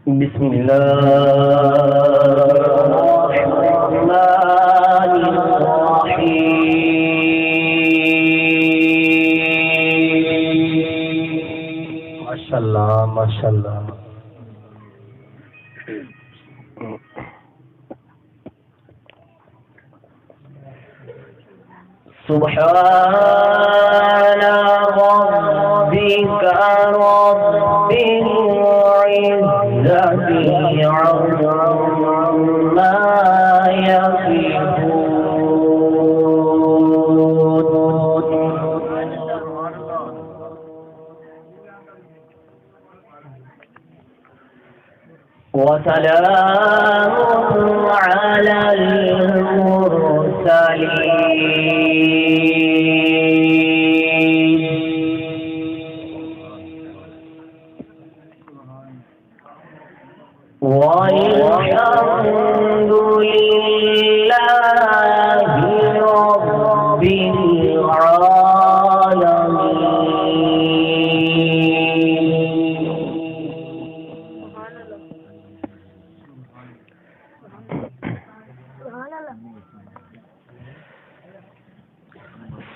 بسم الله الرحمن الرحيم. माशाल्लाह माशाल्लाह। سبحان ربك رب العزة عما يصفون وسلام على المرسلين والحمد لله رب العالمين.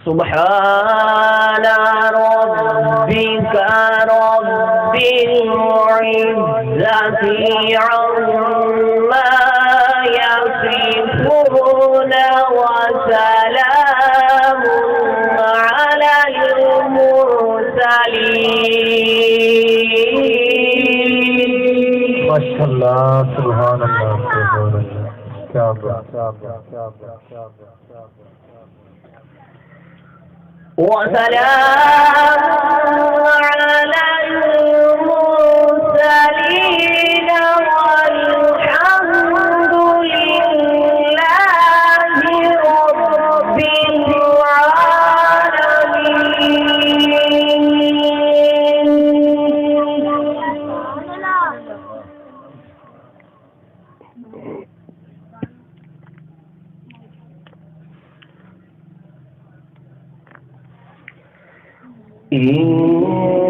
سبحان ربك رب العزة عما يصفون وسلام على المرسلين. माशाल्लाह सुभान अल्लाह सुभान अल्लाह। क्या बात وسلام على المرسلين والحمد لله رب العالمين.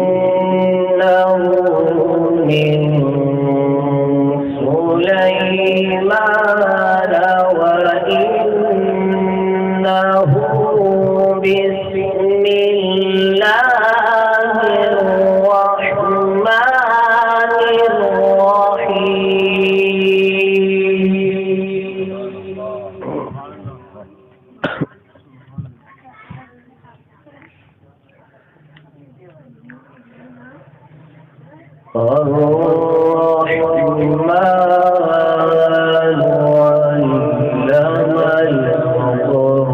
إنه من سليمان وإنه بسم الله الرحمن الرحيم. الرحمن علم القرآن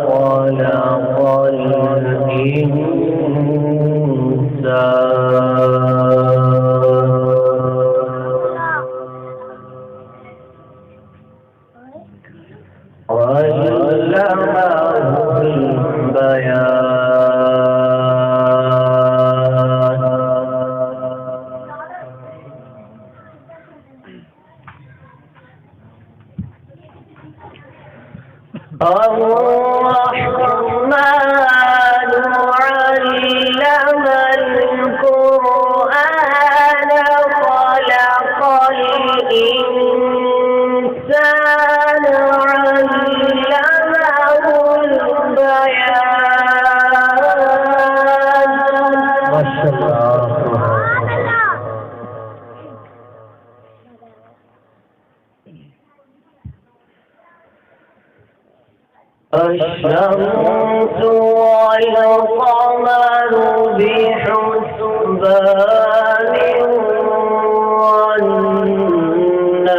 خلق الإنسان علمه البيان. الرحمن علم القرآن خلق الإنسان علمه البيان. माशाल्लाह। الشمس والقمر بحسبان والنجم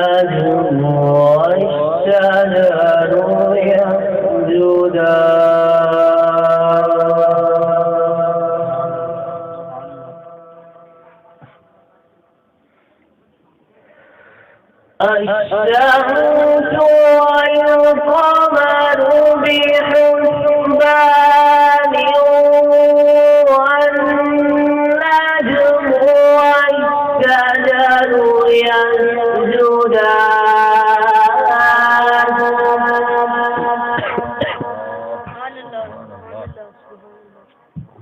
والشجر يسجدان. الشمس والقمر بحسبان والنجم والشجر يسجدان.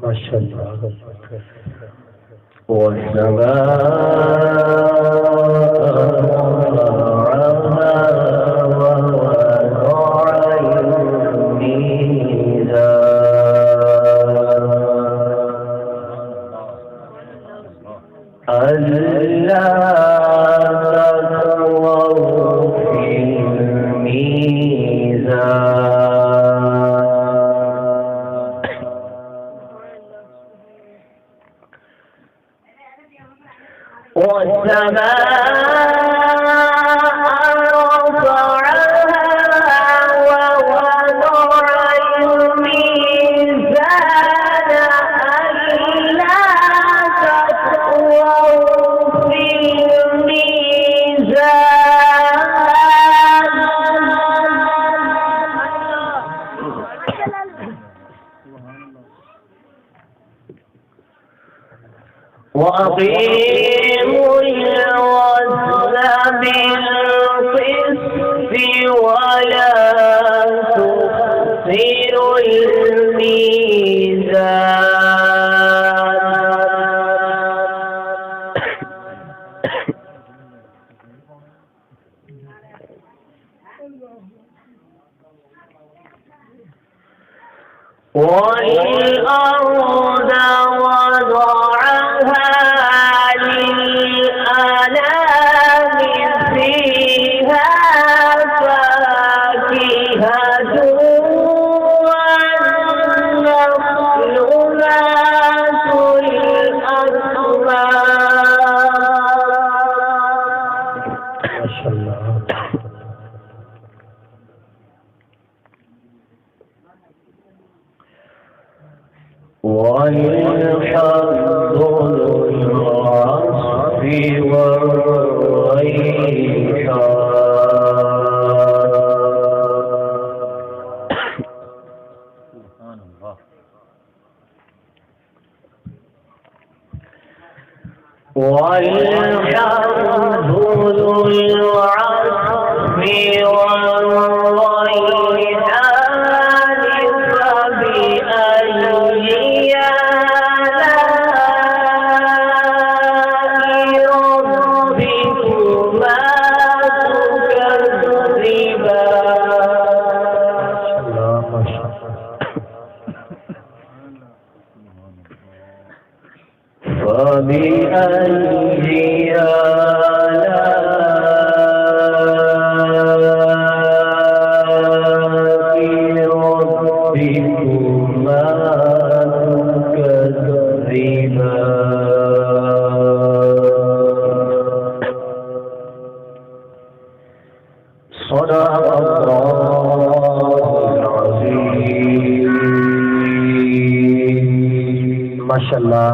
माशाल्लाह। وأقيموا الوزن بالقسط ولا تخسروا الميزان والأرض وضعها للأنام فيها فاكهة والنخل ذات الأكمام. ما شاء الله. والحب العصف والريحان والحب العصف والريحان فبأي فبأي آلاء ربكما تكذبان. صدق الله العظيم. ما شاء الله.